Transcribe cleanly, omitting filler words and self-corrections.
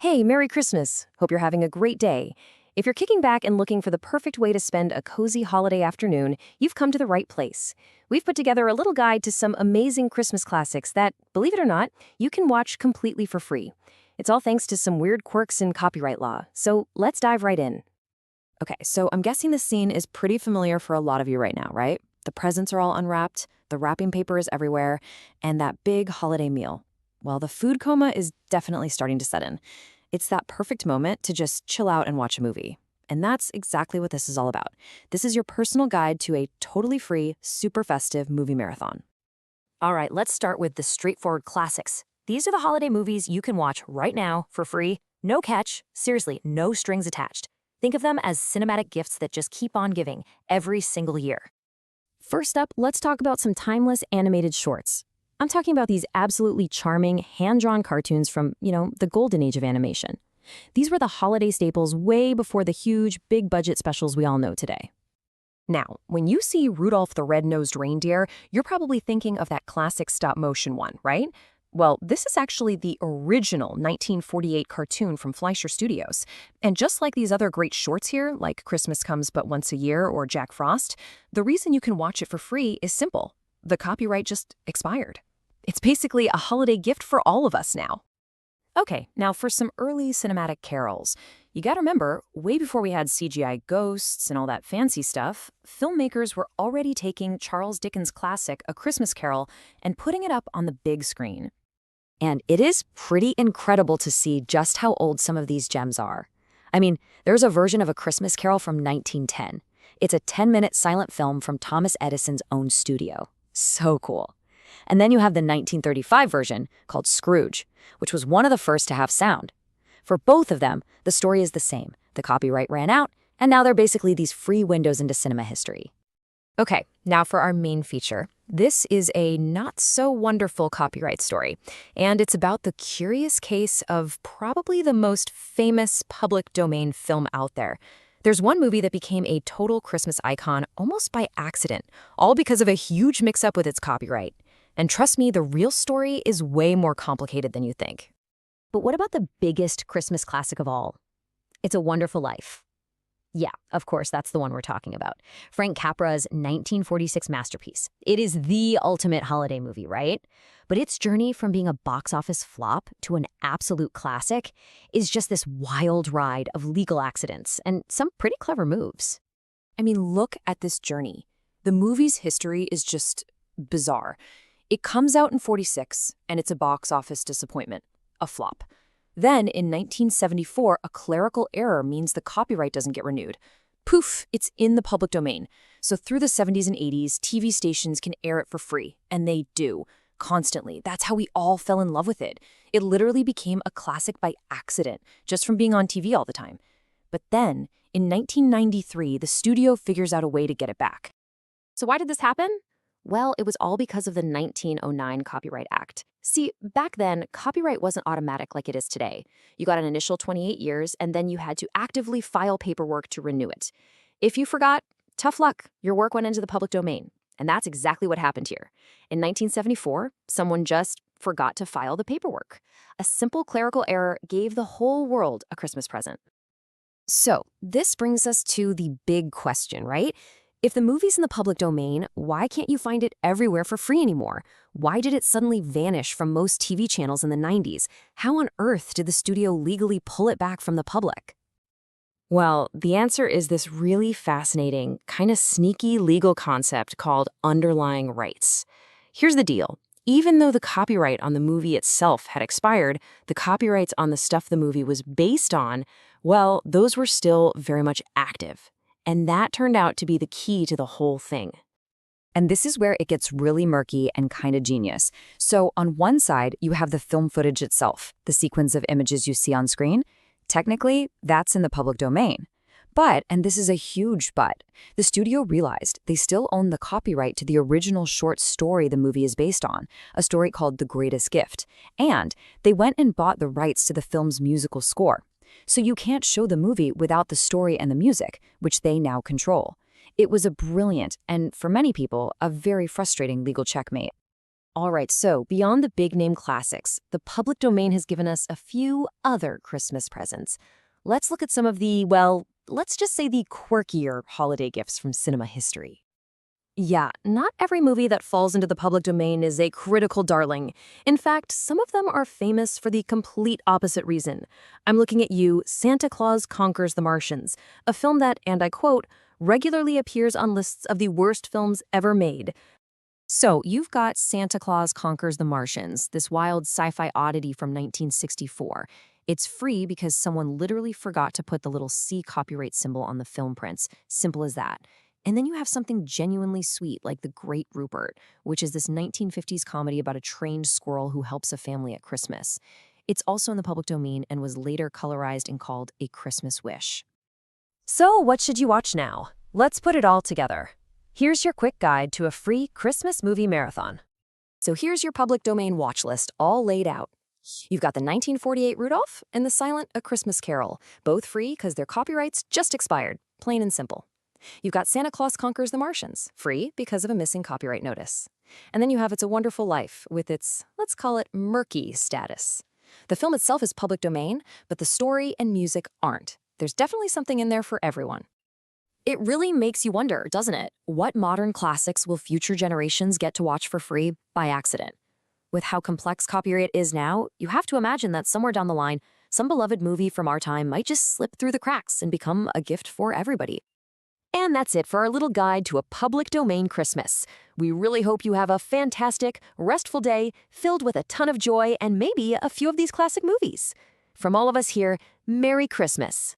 Hey, Merry Christmas! Hope you're having a great day. If you're kicking back and looking for the perfect way to spend a cozy holiday afternoon, you've come to the right place. We've put together a little guide to some amazing Christmas classics that, believe it or not, you can watch completely for free. It's all thanks to some weird quirks in copyright law, so let's dive right in. Okay, so I'm guessing this scene is pretty familiar for a lot of you right now, right? The presents are all unwrapped, the wrapping paper is everywhere, and that big holiday meal. Well, the food coma is definitely starting to set in. It's that perfect moment to just chill out and watch a movie. And that's exactly what this is all about. This is your personal guide to a totally free, super festive movie marathon. All right, let's start with the straightforward classics. These are the holiday movies you can watch right now for free. No catch, seriously, no strings attached. Think of them as cinematic gifts that just keep on giving every single year. First up, let's talk about some timeless animated shorts. I'm talking about these absolutely charming, hand-drawn cartoons from, the golden age of animation. These were the holiday staples way before the huge, big-budget specials we all know today. Now, when you see Rudolph the Red-Nosed Reindeer, you're probably thinking of that classic stop-motion one, right? Well, this is actually the original 1948 cartoon from Fleischer Studios. And just like these other great shorts here, like Christmas Comes But Once a Year or Jack Frost, the reason you can watch it for free is simple. The copyright just expired. It's basically a holiday gift for all of us now. Okay, now for some early cinematic carols. You gotta remember, way before we had CGI ghosts and all that fancy stuff, filmmakers were already taking Charles Dickens' classic A Christmas Carol and putting it up on the big screen. And it is pretty incredible to see just how old some of these gems are. I mean, there's a version of A Christmas Carol from 1910. It's a 10-minute silent film from Thomas Edison's own studio. So cool. And then you have the 1935 version called Scrooge, which was one of the first to have sound. For both of them, the story is the same. The copyright ran out, and now they're basically these free windows into cinema history. Okay, now for our main feature. This is a not-so-wonderful copyright story, and it's about the curious case of probably the most famous public domain film out there. There's one movie that became a total Christmas icon almost by accident, all because of a huge mix-up with its copyright. And trust me, the real story is way more complicated than you think. But what about the biggest Christmas classic of all? It's a Wonderful Life. Yeah, of course, that's the one we're talking about. Frank Capra's 1946 masterpiece. It is the ultimate holiday movie, right? But its journey from being a box office flop to an absolute classic is just this wild ride of legal accidents and some pretty clever moves. I mean, look at this journey. The movie's history is just bizarre. It comes out in 46, and it's a box office disappointment, a flop. Then, in 1974, a clerical error means the copyright doesn't get renewed. Poof, it's in the public domain. So through the 70s and 80s, TV stations can air it for free, and they do, constantly. That's how we all fell in love with it. It literally became a classic by accident, just from being on TV all the time. But then, in 1993, the studio figures out a way to get it back. So why did this happen? Well, it was all because of the 1909 Copyright Act. See, back then, copyright wasn't automatic like it is today. You got an initial 28 years, and then you had to actively file paperwork to renew it. If you forgot, tough luck. Your work went into the public domain. And that's exactly what happened here. In 1974, someone just forgot to file the paperwork. A simple clerical error gave the whole world a Christmas present. So, this brings us to the big question, right? If the movie's in the public domain, why can't you find it everywhere for free anymore? Why did it suddenly vanish from most TV channels in the 90s? How on earth did the studio legally pull it back from the public? Well, the answer is this really fascinating, kind of sneaky legal concept called underlying rights. Here's the deal. Even though the copyright on the movie itself had expired, the copyrights on the stuff the movie was based on, well, those were still very much active. And that turned out to be the key to the whole thing. And this is where it gets really murky and kind of genius. So on one side, you have the film footage itself, the sequence of images you see on screen. Technically, that's in the public domain. But, and this is a huge but, the studio realized they still own the copyright to the original short story the movie is based on, a story called The Greatest Gift. And they went and bought the rights to the film's musical score. So you can't show the movie without the story and the music, which they now control. It was a brilliant, and for many people, a very frustrating legal checkmate. All right, so beyond the big name classics, the public domain has given us a few other Christmas presents. Let's look at some of the, well, let's just say the quirkier holiday gifts from cinema history. Yeah, not every movie that falls into the public domain is a critical darling. In fact, some of them are famous for the complete opposite reason. I'm looking at you, Santa Claus Conquers the Martians, a film that, and I quote, regularly appears on lists of the worst films ever made. So, you've got Santa Claus Conquers the Martians, this wild sci-fi oddity from 1964. It's free because someone literally forgot to put the little C copyright symbol on the film prints. Simple as that. And then you have something genuinely sweet like The Great Rupert, which is this 1950s comedy about a trained squirrel who helps a family at Christmas. It's also in the public domain and was later colorized and called A Christmas Wish. So, what should you watch now? Let's put it all together. Here's your quick guide to a free Christmas movie marathon. So here's your public domain watch list all laid out. You've got the 1948 Rudolph and the silent A Christmas Carol, both free because their copyrights just expired, plain and simple. You've got Santa Claus Conquers the Martians, free because of a missing copyright notice. And then you have It's a Wonderful Life with its, let's call it, murky status. The film itself is public domain, but the story and music aren't. There's definitely something in there for everyone. It really makes you wonder, doesn't it? What modern classics will future generations get to watch for free by accident? With how complex copyright is now, you have to imagine that somewhere down the line, some beloved movie from our time might just slip through the cracks and become a gift for everybody. And that's it for our little guide to a public domain Christmas. We really hope you have a fantastic, restful day filled with a ton of joy and maybe a few of these classic movies. From all of us here, Merry Christmas.